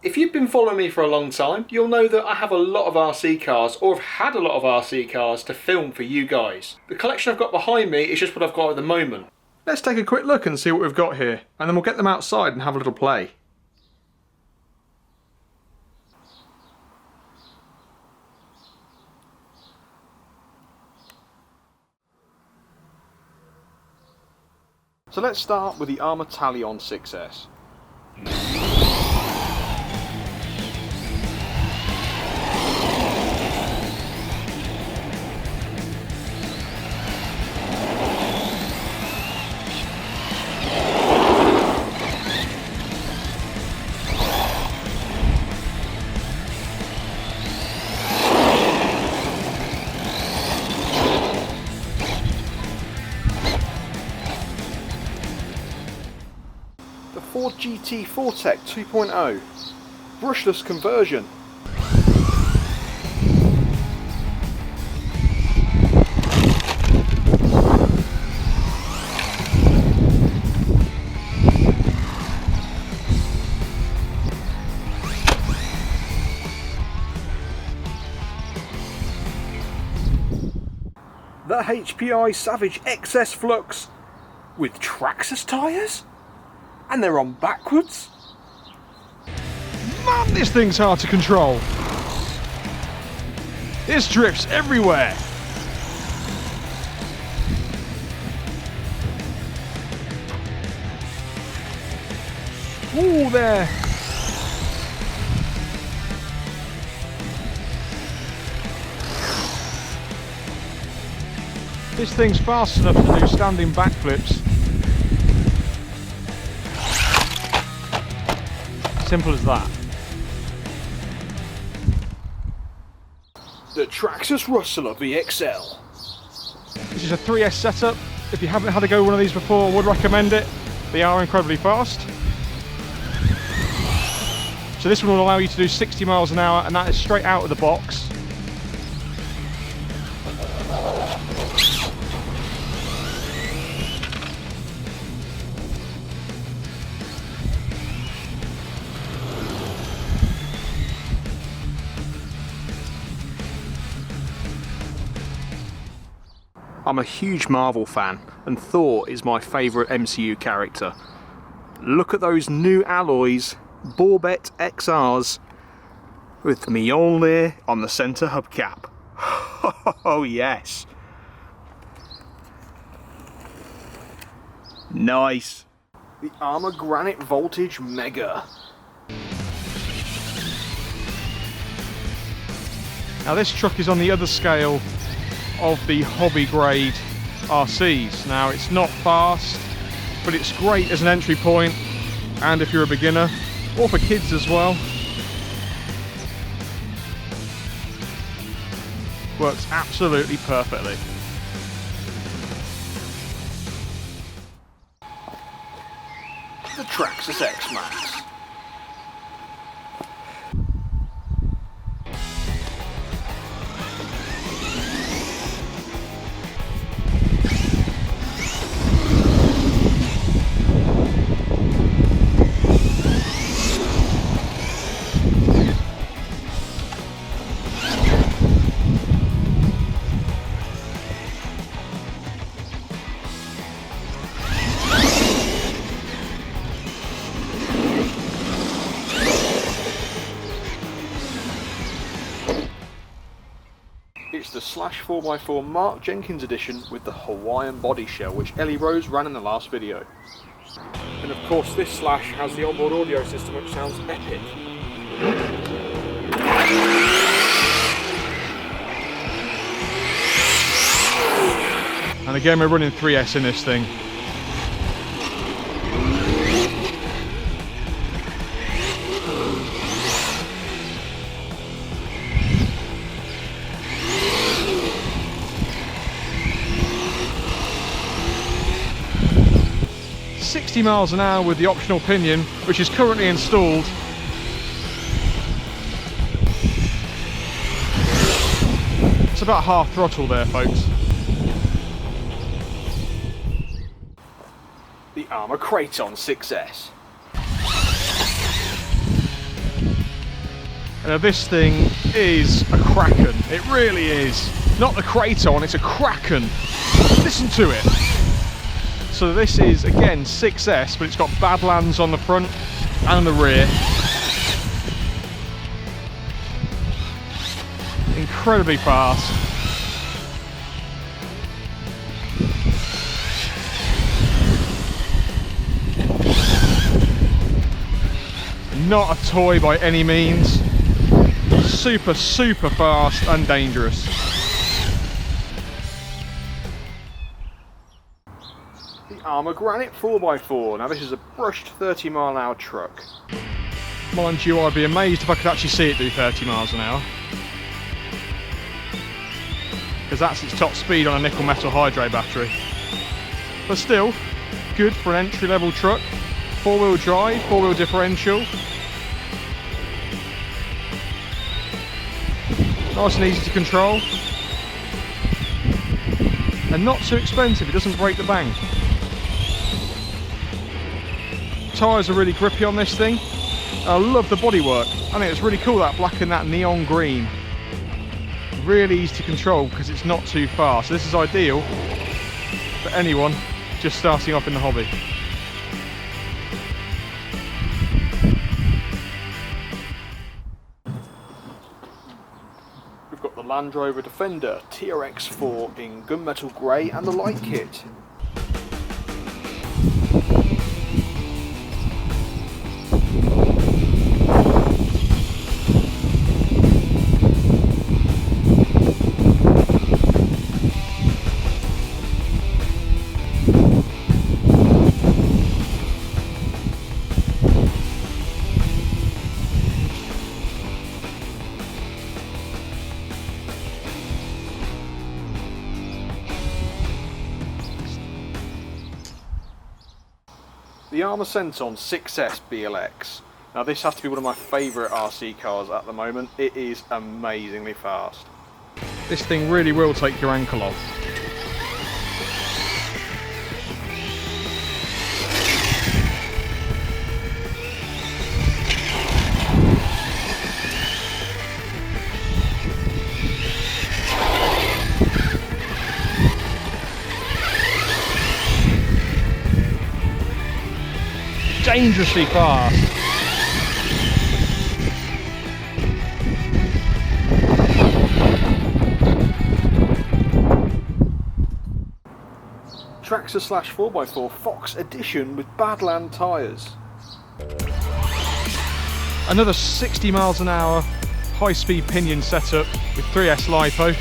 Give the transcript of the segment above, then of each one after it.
If you've been following me for a long time, you'll know that I have a lot of RC cars, or have had a lot of RC cars to film for you guys. The collection I've got behind me is just what I've got at the moment. Let's take a quick look and see what we've got here, and then we'll get them outside and have a little play. So let's start with the Arrma Talion 6S. The Ford GT Fortec 2.0 brushless conversion. The HPI Savage XS Flux with Traxxas tyres? And they're on backwards? Man, this thing's hard to control. This drifts everywhere. Ooh, there. This thing's fast enough to do standing backflips. Simple as that. The Traxxas Rustler VXL. This is a 3S setup. If you haven't had a go one of these before, I would recommend it. They are incredibly fast. So this one will allow you to do 60 miles an hour, and that is straight out of the box. I'm a huge Marvel fan, and Thor is my favourite MCU character. Look at those new alloys, Borbet XRs, with Mjolnir on the centre hubcap. Oh yes! Nice! The Arrma Granite Voltage Mega. Now this truck is on the other scale of the hobby grade RCs. Now it's not fast, but it's great as an entry point, and if you're a beginner, or for kids as well. Works absolutely perfectly. The Traxxas X-Maxx. It's the Slash 4x4 Mark Jenkins edition with the Hawaiian body shell, which Ellie Rose ran in the last video. And of course this Slash has the onboard audio system, which sounds epic. And again, we're running 3S in this thing. ...60 miles an hour with the optional pinion, which is currently installed. It's about half throttle there, folks. The Arrma Kraton 6S. And this thing is a Kraken. It really is. Not the Kraton, it's a Kraken. Listen to it. So this is, again, 6S, but it's got Badlands on the front and the rear. Incredibly fast. Not a toy by any means. Super, super fast and dangerous. The Arrma Granite 4x4. Now this is a brushed 30-mile-an-hour truck. Mind you, I'd be amazed if I could actually see it do 30 miles an hour. Because that's its top speed on a nickel metal hydrate battery. But still, good for an entry-level truck. 4-wheel drive, 4-wheel differential. Nice and easy to control. And not too expensive, it doesn't break the bank. Tyres are really grippy on this thing. I love the bodywork. I think it's really cool, that black and that neon green. Really easy to control because it's not too fast. This is ideal for anyone just starting off in the hobby. We've got the Land Rover Defender TRX4 in gunmetal grey and the light kit. The Arrma Senton 6S BLX. Now this has to be one of my favourite RC cars at the moment. It is amazingly fast. This thing really will take your ankle off. Dangerously fast. Traxxas Slash 4x4 Fox Edition with Badland tyres. Another 60 miles an hour high-speed pinion setup with 3S LiPo.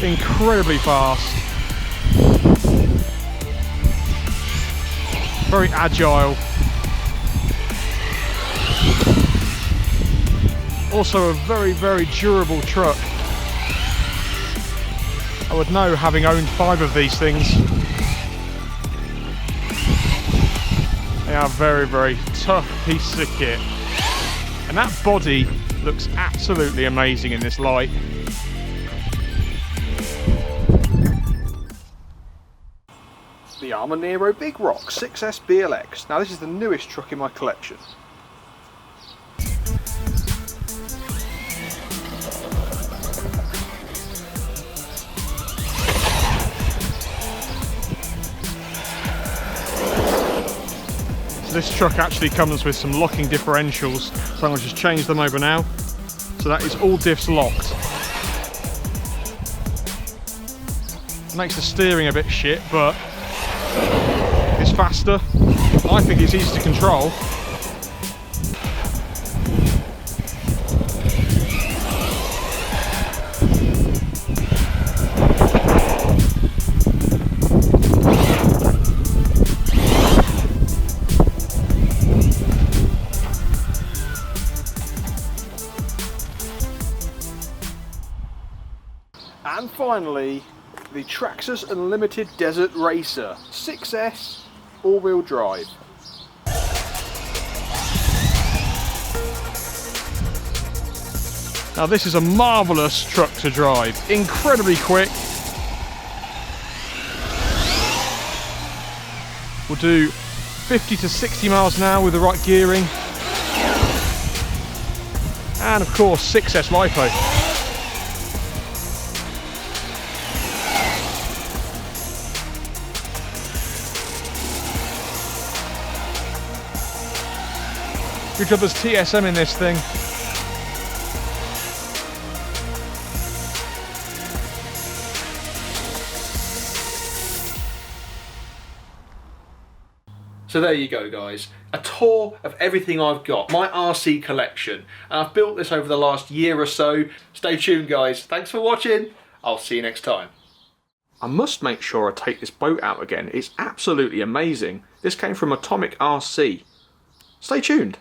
Incredibly fast. Very agile. Also a very, very durable truck. I would know, having owned 5 of these things. They are very, very tough pieces of kit. And that body looks absolutely amazing in this light. The Arrma Nero Big Rock 6S BLX. Now this is the newest truck in my collection. So this truck actually comes with some locking differentials, so I'm going to just change them over now. So that is all diffs locked. Makes the steering a bit shit, but it's faster. I think it's easy to control. And finally, the Traxxas Unlimited Desert Racer 6S all-wheel drive. Now this is a marvellous truck to drive, incredibly quick. We'll do 50 to 60 miles an hour with the right gearing, and of course 6S LiPo. Good job there's TSM in this thing. So there you go, guys, a tour of everything I've got, my RC collection, and I've built this over the last year or so. Stay tuned, guys. Thanks for watching. I'll see you next time. I must make sure I take this boat out again. It's absolutely amazing. This came from Atomic RC. Stay tuned.